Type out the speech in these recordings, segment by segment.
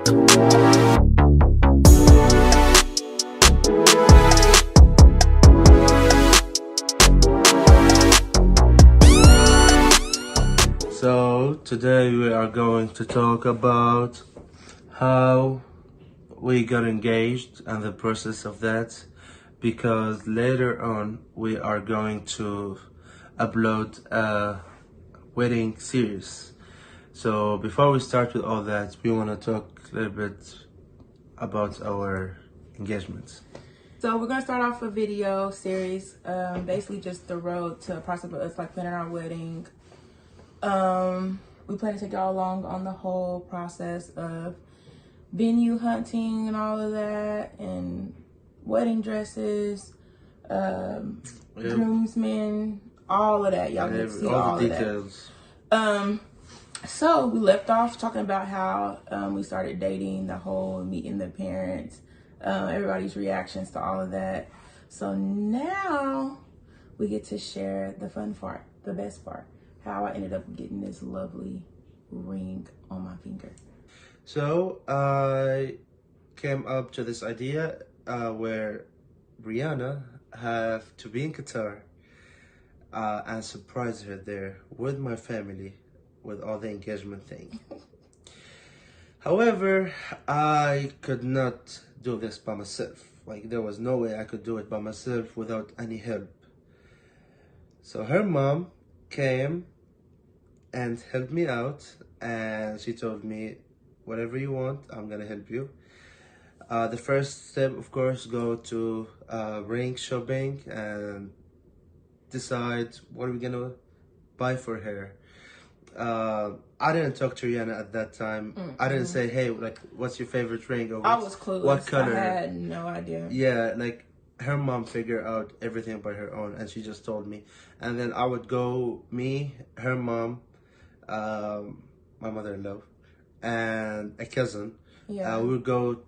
So today we are going to talk about how we got engaged and the process of that, because later on we are going to upload a wedding series. So before we start with all that, we want to talk a little bit about our engagements. So we're gonna start off a video series, basically just the road to process of us like planning our wedding. We plan to take y'all along on the whole process of venue hunting and all of that, and wedding dresses, groomsmen, all of that. Y'all get to see all the details. So we left off talking about how we started dating, the whole meeting the parents, everybody's reactions to all of that. So now we get to share the fun part, the best part, how I ended up getting this lovely ring on my finger. So I came up to this idea where ReAnna have to be in Qatar and surprise her there with my family with all the engagement thing. However, I could not do this by myself. Like, there was no way I could do it by myself without any help. So her mom came and helped me out, and she told me, whatever you want, I'm gonna help you. The first step, of course, go to ring shopping and decide what we're gonna buy for her. I didn't talk to ReAnna at that time. I didn't say, hey, like, what's your favorite ring? Or I was clueless. What color? I had no idea. Yeah, like, her mom figured out everything by her own, and she just told me. And then I would go, me, her mom, my mother-in-law, and a cousin. Yeah. We would go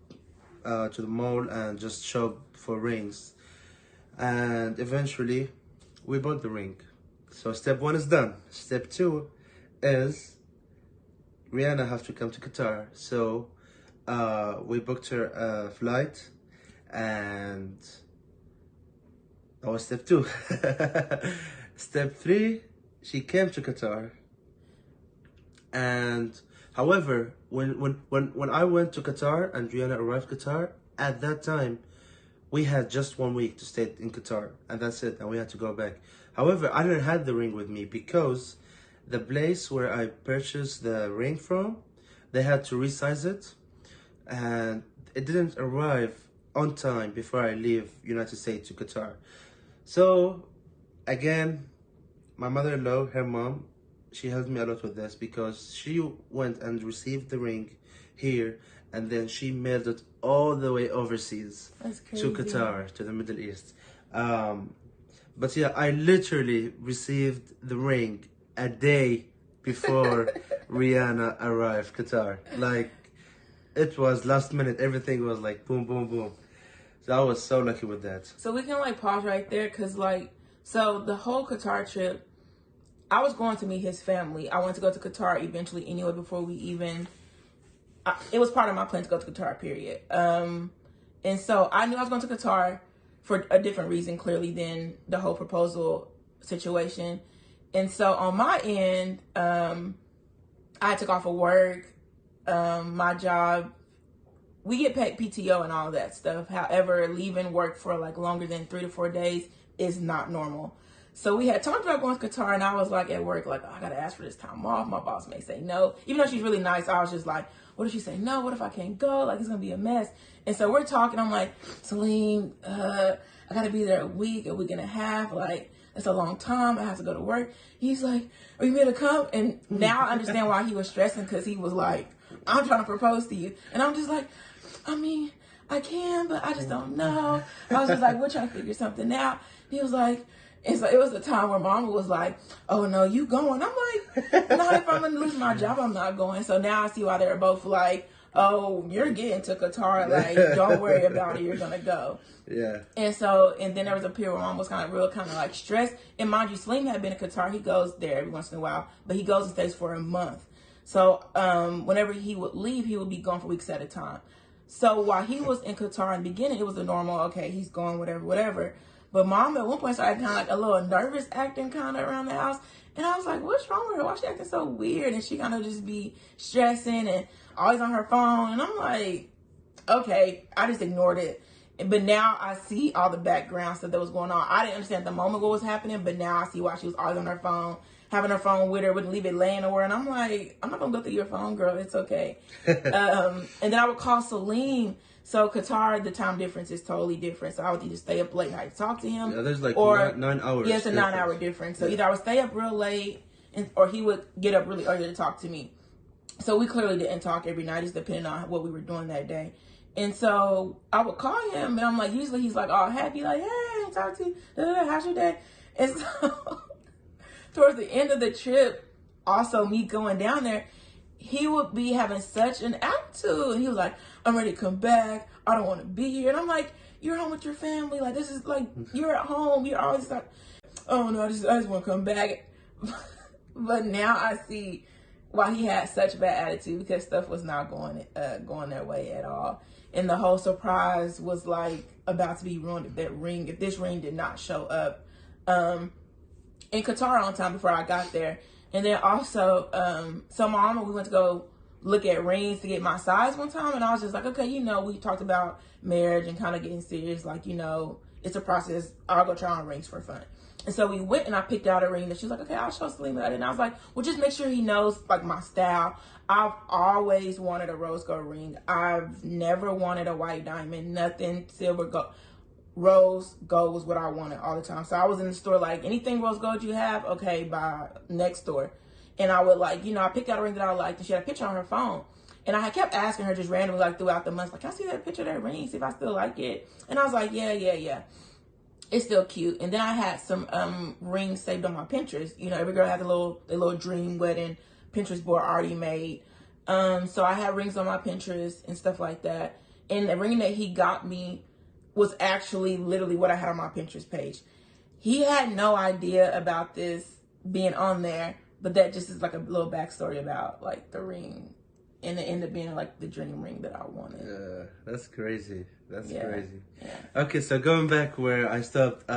to the mall and just shop for rings. And eventually, we bought the ring. So step 1 is done. Step 2 is ReAnna have to come to Qatar. So we booked her a flight, and that was step 2. Step 3, she came to Qatar. And however, when I went to Qatar and ReAnna arrived Qatar, at that time we had just 1 week to stay in Qatar, and that's it, and we had to go back. However, I didn't have the ring with me because the place where I purchased the ring from, they had to resize it, and it didn't arrive on time before I leave United States to Qatar. So again, my mother-in-law, her mom, she helped me a lot with this, because she went and received the ring here, and then she mailed it all the way overseas to Qatar, to the Middle East. But yeah, I literally received the ring a day before ReAnna arrived Qatar. Like, it was last minute. Everything was like boom, boom, boom. So I was so lucky with that. So we can like pause right there, because like, so the whole Qatar trip, I was going to meet his family. I wanted to go to Qatar eventually anyway, before we even, it was part of my plan to go to Qatar, period. And so I knew I was going to Qatar for a different reason, clearly, than the whole proposal situation. And so on my end, I took off of work, my job. We get paid PTO and all that stuff. However, leaving work for like longer than 3 to 4 days is not normal. So we had talked about going to Qatar, and I was like at work, like, oh, I gotta ask for this time off. My boss may say no. Even though she's really nice, I was just like, what if she say no? What if I can't go? Like, it's gonna be a mess. And so we're talking, I'm like, Saleem, I gotta be there a week and a half. Like, it's a long time. I have to go to work. He's like, are you ready to come? And now I understand why he was stressing, because he was like, I'm trying to propose to you. And I'm just like, I mean, I can, but I just don't know. I was just like, we're trying to figure something out. He was like, and so it was a time where Mama was like, oh, no, you going. I'm like, no, if I'm going to lose my job, I'm not going. So now I see why they're both like, oh, you're getting to Qatar. Like, don't worry about it. You're going to go. Yeah. And then there was a period where Mom was kind of like stressed. And mind you, Saleem had been in Qatar. He goes there every once in a while, but he goes and stays for a month. So whenever he would leave, he would be gone for weeks at a time. So while he was in Qatar in the beginning, it was a normal, okay, he's going, whatever. But mom at one point started kind of like a little nervous acting kind of around the house. And I was like, what's wrong with her? Why is she acting so weird? And she kind of just be stressing and always on her phone. And I'm like, okay, I just ignored it. But now I see all the background stuff that was going on. I didn't understand at the moment what was happening, but now I see why she was always on her phone, having her phone with her, wouldn't leave it laying nowhere. And I'm like, I'm not going to go through your phone, girl. It's okay. And then I would call Saleem. So Qatar, the time difference is totally different. So I would either stay up late night to talk to him. Yeah, there's like or, 9 hours. Yeah, it's a 9-hour difference. So either I would stay up real late or he would get up really early to talk to me. So we clearly didn't talk every night, just depending on what we were doing that day. And so I would call him, and I'm like, usually he's like all happy, like, hey, talk to you, how's your day? And so towards the end of the trip, also me going down there, he would be having such an attitude. And he was like, I'm ready to come back. I don't want to be here. And I'm like, you're home with your family. Like, this is like, you're at home. You're always like, oh no, I just want to come back. But now I see why he had such bad attitude, because stuff was not going their way at all. And the whole surprise was like about to be ruined if this ring did not show up in Qatar on time before I got there. And then also, so my mama, we went to go look at rings to get my size one time, and I was just like, okay, we talked about marriage and kind of getting serious, like, it's a process. I'll go try on rings for fun. And so we went, and I picked out a ring that she was like, okay, I'll show Saleem that. And I was like, well, just make sure he knows like my style. I've always wanted a rose gold ring. I've never wanted a white diamond, nothing silver gold. Rose gold was what I wanted all the time. So I was in the store like, anything rose gold you have, okay, by next door. And I would like, I picked out a ring that I liked, and she had a picture on her phone. And I kept asking her just randomly, like throughout the months, like, can I see that picture of that ring, see if I still like it? And I was like, yeah. It's still cute. And then I had some rings saved on my Pinterest. Every girl had the little dream wedding Pinterest board already made. So I had rings on my Pinterest and stuff like that. And the ring that he got me was actually literally what I had on my Pinterest page. He had no idea about this being on there, but that just is like a little backstory about like the ring. And it ended up being like the dream ring that I wanted. Yeah, that's crazy. That's crazy. Yeah. Okay, so going back where I stopped.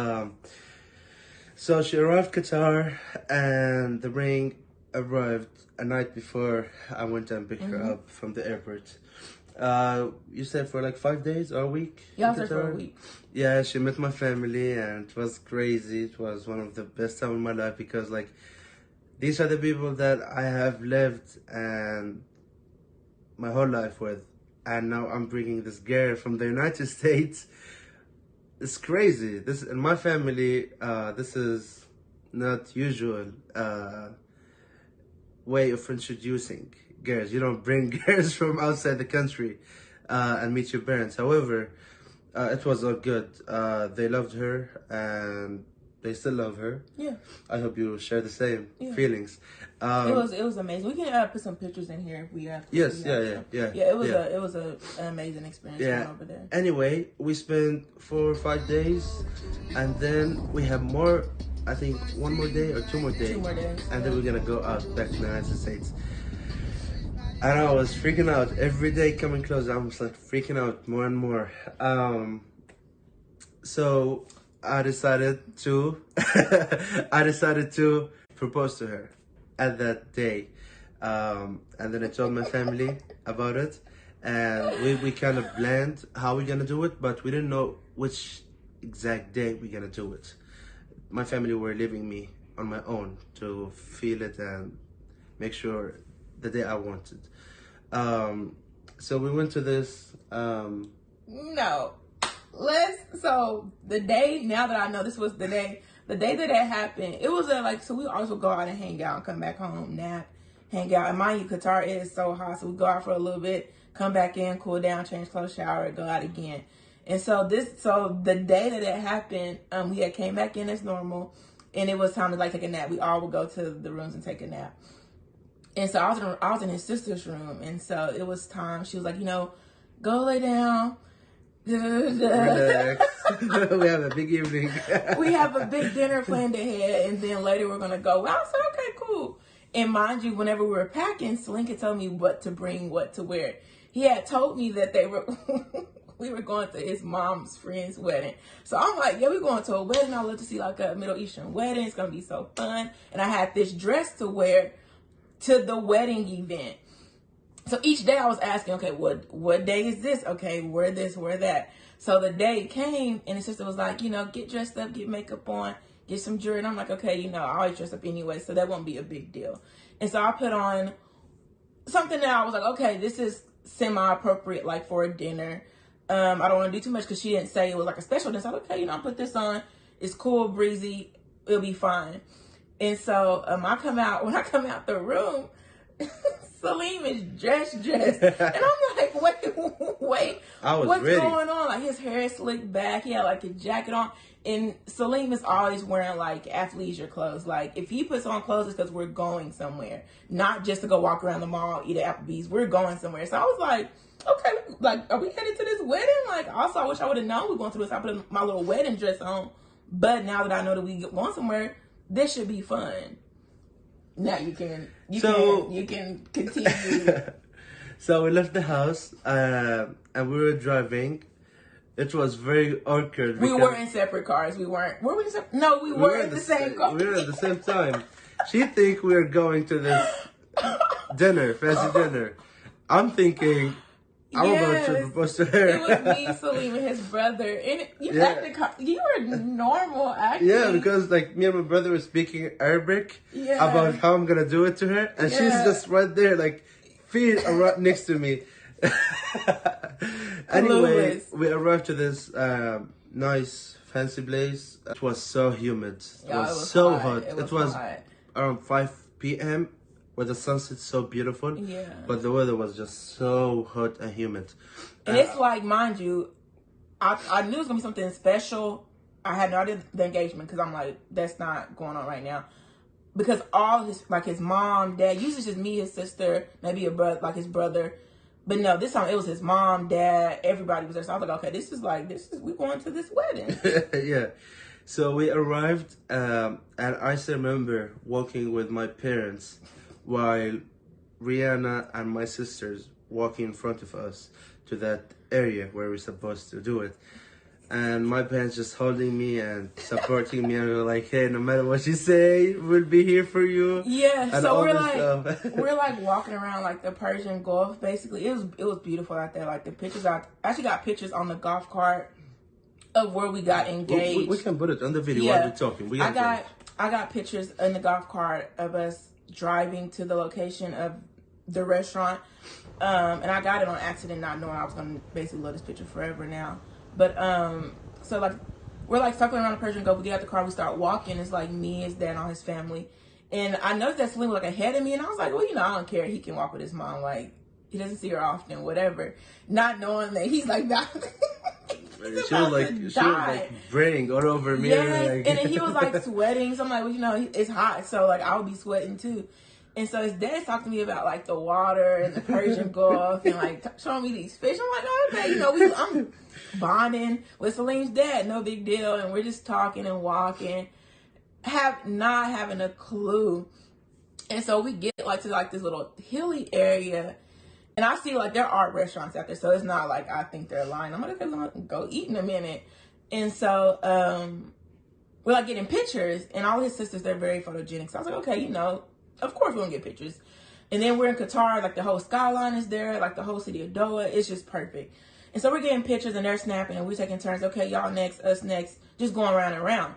So she arrived Qatar, and the ring arrived a night before I went and picked her up from the airport. You said for like 5 days or a week? Yeah, I was there for a week. Yeah, she met my family, and it was crazy. It was one of the best time of my life, because like these are the people that I have lived and my whole life with, and now I'm bringing this girl from the United States. It's crazy. This in my family. This is not usual way of introducing girls. You don't bring girls from outside the country and meet your parents. However, it was all good. They loved her, and they still love her. Yeah. I hope you share the same feelings. It was amazing. We can put some pictures in here if we have. Yes, yeah. It was an amazing experience going over there. Anyway, we spent 4 or 5 days, and then we have more. I think 1 more day or 2 more days. 2 more days. And then we're gonna go out back to the United States. And I was freaking out every day coming closer. I was like freaking out more and more. So I decided to propose to her at that day, and then I told my family about it, and we kind of planned how we're gonna do it, but we didn't know which exact day we're gonna do it. My family were leaving me on my own to feel it and make sure the day I wanted. So we went to this. So the day, now that I know this was the day that it happened, it was so we also go out and hang out, come back home, nap, hang out. And mind you, Qatar is so hot, so we go out for a little bit, come back in, cool down, change clothes, shower, go out again. And so the day that it happened, we had came back in as normal, and it was time to like take a nap. We all would go to the rooms and take a nap. And so I was in his sister's room, and so it was time. She was like, go lay down. Relax. We have a big evening. We have a big dinner planned ahead, and then later we're gonna go. I said, okay, cool. And mind you, whenever we were packing, Saleem could tell me what to bring, what to wear. He had told me that they were we were going to his mom's friend's wedding. So I'm like, yeah, we're going to a wedding. I love to see like a Middle Eastern wedding. It's gonna be so fun. And I had this dress to wear to the wedding event. So each day I was asking, okay, what day is this? Okay, wear this, wear that. So the day came and his sister was like, you know, get dressed up, get makeup on, get some jewelry. And I'm like, okay, you know, I always dress up anyway, so that won't be a big deal. And so I put on something that I was like, okay, this is semi-appropriate, like for a dinner. I don't want to do too much because she didn't say it was like a special dinner. So I was like, okay, you know, I'll put this on. It's cool, breezy. It'll be fine. And so when I come out the room, Saleem is dressed. And I'm like, wait, what's ready. going on? Like his hair is slicked back. He had like a jacket on. And Saleem is always wearing like athleisure clothes. Like if he puts on clothes, it's because we're going somewhere, not just to go walk around the mall, eat at Applebee's. We're going somewhere. So I was like, okay, like, are we headed to this wedding? Like, also, I wish I would have known we were going to this. I put my little wedding dress on. But now that I know that we going somewhere, this should be fun. Now you can continue. So we left the house and we were driving. It was very awkward. We were in separate cars. Were we in separate? No, we were in the same car. We were at the same time. She think we were going to this dinner, fancy dinner. I'm thinking I'm about to propose to her. It was me, Saleem, and his brother. And you were normal, actually. Yeah, because like me and my brother were speaking Arabic about how I'm gonna do it to her, and she's just right there, like feet right next to me. Anyway, we arrived to this nice fancy place. It was so humid. It was so hot. It was around 5 p.m. where the sunset's so beautiful. Yeah. But the weather was just so hot and humid. And it's like, mind you, I knew it was gonna be something special. I had no idea the engagement because I'm like, that's not going on right now. Because all his mom, dad, usually it's just me, his sister, maybe a brother, like his brother. But no, this time it was his mom, dad, everybody was there. So I was like, okay, we going to this wedding. Yeah. So we arrived, and I still remember walking with my parents while ReAnna and my sisters walking in front of us to that area where we're supposed to do it. And my parents just holding me and supporting me, and we were like, hey, no matter what you say, we'll be here for you. Yeah, and so we're like walking around like the Persian Gulf, basically. It was beautiful out there. Like the pictures, I actually got pictures on the golf cart of where we got engaged. We can put it on the video while we're talking. I got pictures in the golf cart of us driving to the location of the restaurant. And I got it on accident, not knowing I was going to basically love this picture forever now. But, so like, we're like circling around the Persian Gulf. We get out the car, we start walking. It's like me, his dad, and all his family. And I noticed that Saleem was like ahead of me. And I was like, well, you know, I don't care. He can walk with his mom. Like, he doesn't see her often, whatever. Not knowing that he's like, she was like braying all over me. Yes, and then he was like sweating. So I'm like, well, you know, it's hot. So like, I'll be sweating too. And so his dad talked to me about like the water and the Persian Gulf and like showing me these fish. I'm like, oh, okay, you know, I'm bonding with Saleem's dad, no big deal. And we're just talking and walking, not having a clue. And so we get like to like this little hilly area, and I see like there are restaurants out there, so it's not like I think they're lying. I'm like, okay, I'm gonna go eat in a minute. And so we're like getting pictures, and all his sisters, they're very photogenic. So I was like, okay, you know, of course we're gonna get pictures. And then we're in Qatar, like the whole skyline is there, like the whole city of Doha. It's just perfect. And so we're getting pictures, and they're snapping, and we're taking turns. Okay, y'all next, us next, just going around and around.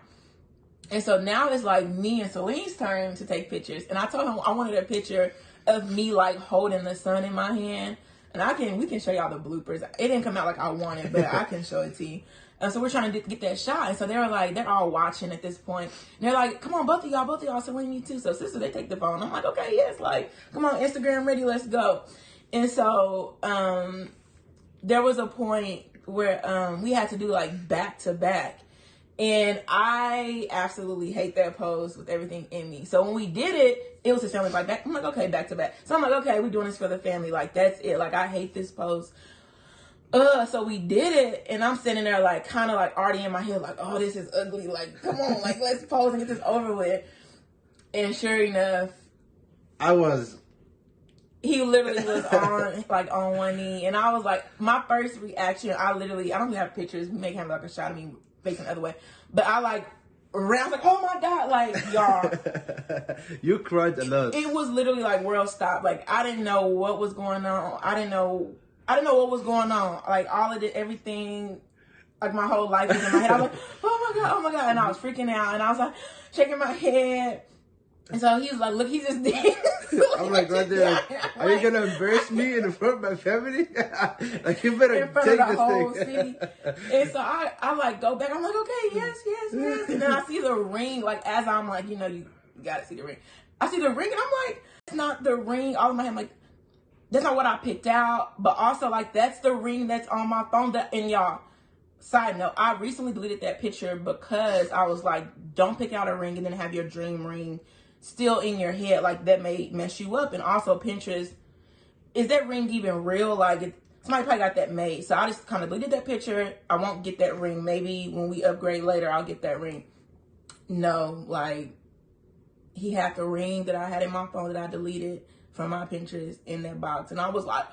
And so now it's like me and Saleem's turn to take pictures. And I told him I wanted a picture of me like holding the sun in my hand. And we can show y'all the bloopers. It didn't come out like I wanted, but I can show it to you. And so we're trying to get that shot. And so they're all watching at this point. And they're like, come on, both of y'all, Saleem, me too. So sister, they take the phone. I'm like, okay, yes, like, come on, Instagram ready, let's go. And so there was a point where we had to do like back to back. And I absolutely hate that pose with everything in me. So when we did it, it was his family like back. I'm like, okay, back to back. So I'm like, okay, we're doing this for the family. Like, that's it. Like, I hate this pose. So we did it, and I'm sitting there like kind of like already in my head like, oh, this is ugly. Like, come on, like let's pose and get this over with. And sure enough, I was. He literally was on one knee, and I was like, my first reaction, I don't even have pictures. Make him like a shot of me facing the other way, but I like ran. I was like, oh my god, like y'all. You cried a lot. It was literally like world stopped. Like I didn't know what was going on. I didn't know what was going on. Like all of it, everything. Like my whole life was in my head. I was like, oh my god, and I was freaking out, and I was like shaking my head. And so he was like, look, he just did. I'm like, right there, like, are you going to embarrass me in front of my family? Like, you better in front take of the this whole thing. city. And so I like go back. I'm like, okay, yes. And then I see the ring, like as I'm like, you gotta see the ring. I see the ring and I'm like, it's not the ring. All in my head, I'm like, that's not what I picked out. But also like, that's the ring that's on my phone. And y'all, side note, I recently deleted that picture because I was like, don't pick out a ring and then have your dream ring still in your head. Like that may mess you up. And also Pinterest, is that ring even real? Like somebody probably got that made. So I just kind of deleted that picture. I won't get that ring. Maybe when we upgrade later, I'll get that ring. No, like he had the ring that I had in my phone that I deleted from my Pinterest in that box. And I was like,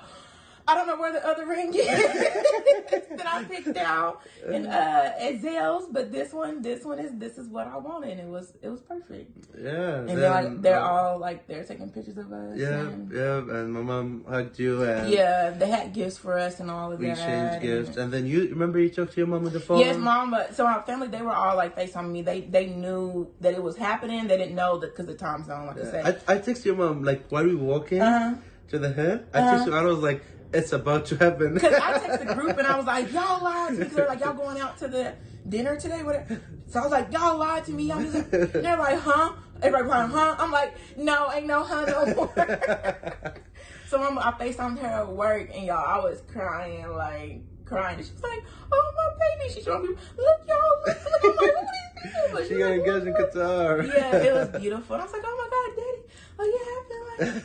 I don't know where the other ring is that I picked out and at Zales, but this is what I wanted, and it was perfect. Yeah. And they're all like they're taking pictures of us. Yeah, and my mom hugged you and they had gifts for us and all of that. We exchanged gifts, and then you remember you talked to your mom on the phone. Yes, mom. So our family, they were all like FaceTiming me. They knew that it was happening. They didn't know that because the time zone, like I said. I texted your mom like while we were walking to the head. I texted her and I was like, it's about to happen. Because I texted the group and I was like, y'all lied to me. Because they're like, y'all going out to the dinner today? Whatever. So I was like, y'all lied to me. Y'all just... They're like, huh? Everybody like, huh? I'm like, no, ain't no huh no more. So I FaceTimed her at work and y'all, I was crying. And she was like, oh, my baby. She showed me, look, y'all, look. I'm like, who are these people? She got engaged in Qatar. Yeah, it was beautiful. And I was like, oh my God, Daddy. Oh, yeah, happened.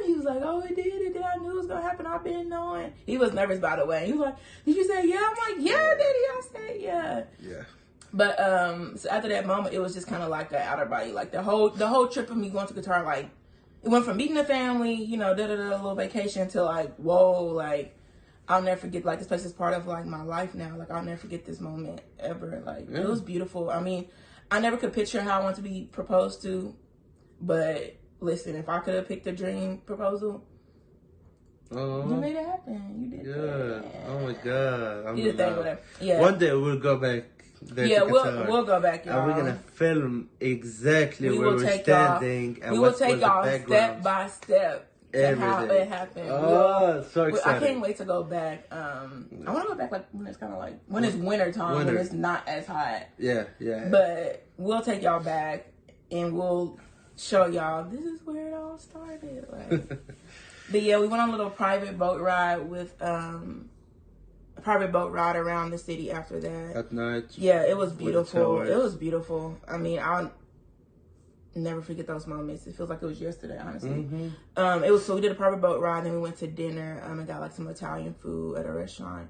He was like, oh, it did. I knew it was going to happen. I've been knowing. He was nervous, by the way. He was like, did you say yeah? I'm like, yeah, Daddy. I said yeah. Yeah. But so after that moment, it was just kind of like an outer body. Like the whole trip of me going to Qatar, like it went from meeting the family, a little vacation to like, whoa, like I'll never forget. Like this place is part of like my life now. Like I'll never forget this moment ever. Like it was beautiful. I mean, I never could picture how I want to be proposed to, but listen, if I could have picked a dream proposal, you made it happen. You did that. Oh my God. You did that, whatever. Yeah. One day we'll go back there. Yeah, we'll go back, y'all. And we're gonna film exactly where we're standing and we will take y'all step by step to how it happened. Oh, so exciting! I can't wait to go back. I want to go back like when it's kind of like when it's winter time, when it's not as hot. Yeah. But we'll take y'all back and we'll show y'all this is where it all started. Like, but yeah, we went on a little private boat ride around the city after that. At night. Yeah, it was beautiful. It was beautiful. I mean, I'll never forget those moments. It feels like it was yesterday, honestly. So we did a private boat ride, then we went to dinner and got like some Italian food at a restaurant.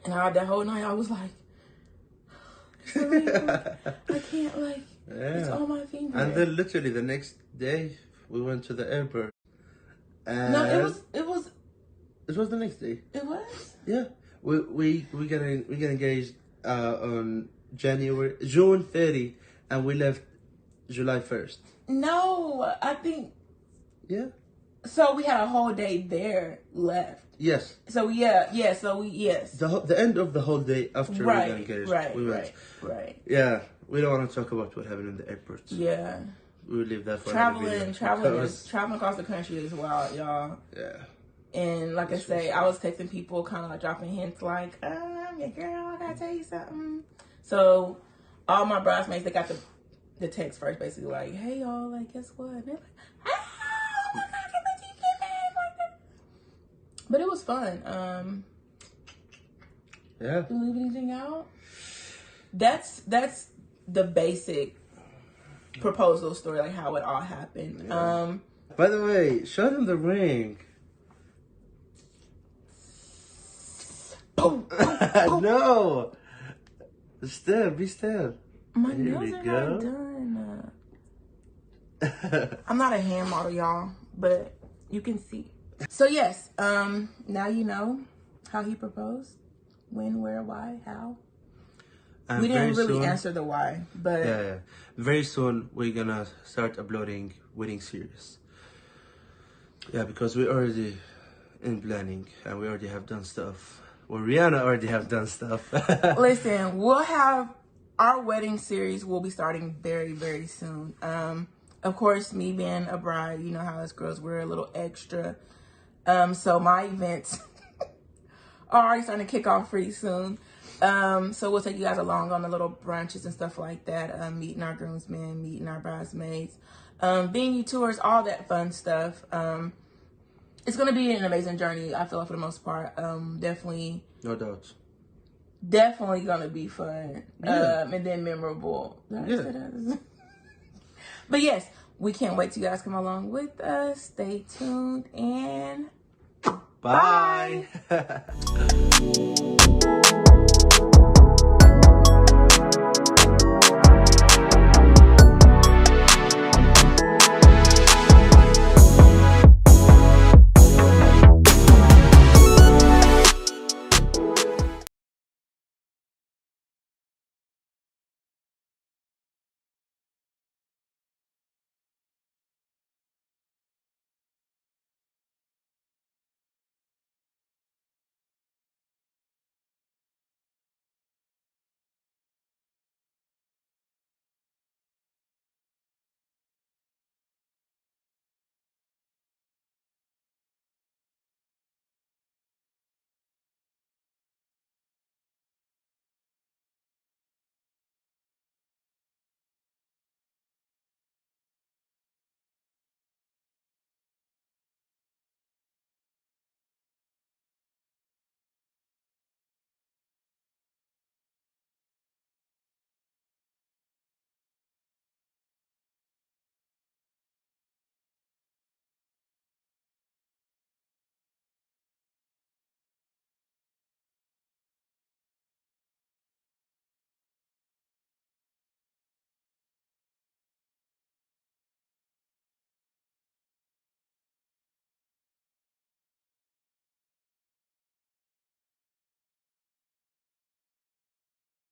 And that whole night I was like, I can't like. It's all my fingers. And then literally the next day we went to the airport. And no, it was. It was the next day. It was. Yeah, we get engaged on June 30, and we left July 1st. No, I think. Yeah. So we had a whole day there left. Yes. So yes. The end of the whole day after we got engaged. Right. Yeah, we don't want to talk about what happened in the airport. Yeah. We'll leave that for traveling across the country is wild, y'all. Yeah. And like I say, I was texting people, kind of like dropping hints, like, "I'm your girl. I gotta tell you something." So all my bridesmaids, they got the text first, basically like, "Hey y'all, like, guess what?" And they're like, "Oh my God, I can't wait till you get married!" Like that. But it was fun. Yeah. Did we leave anything out? That's the basic proposal story, like how it all happened. Yeah. By the way, show them the ring. No. Be still. My nails are not done. I'm not a hand model, y'all, but you can see. So yes, now you know how he proposed. When, where, why, how. We didn't really answer the why, but yeah. Very soon we're gonna start uploading wedding series. Yeah, because we already in planning and we already have done stuff. Well, ReAnna already have done stuff. Listen, we'll have our wedding series will be starting very, very soon. Of course, me being a bride, you know how us girls, we're a little extra. So my events are already starting to kick off pretty soon. So we'll take you guys along on the little brunches and stuff like that. Meeting our groomsmen, meeting our bridesmaids, venue tours, all that fun stuff. It's going to be an amazing journey, I feel like, for the most part. Definitely. No doubt. Definitely going to be fun. Yeah. And then memorable. Yeah. But yes, we can't wait till you guys come along with us. Stay tuned and bye.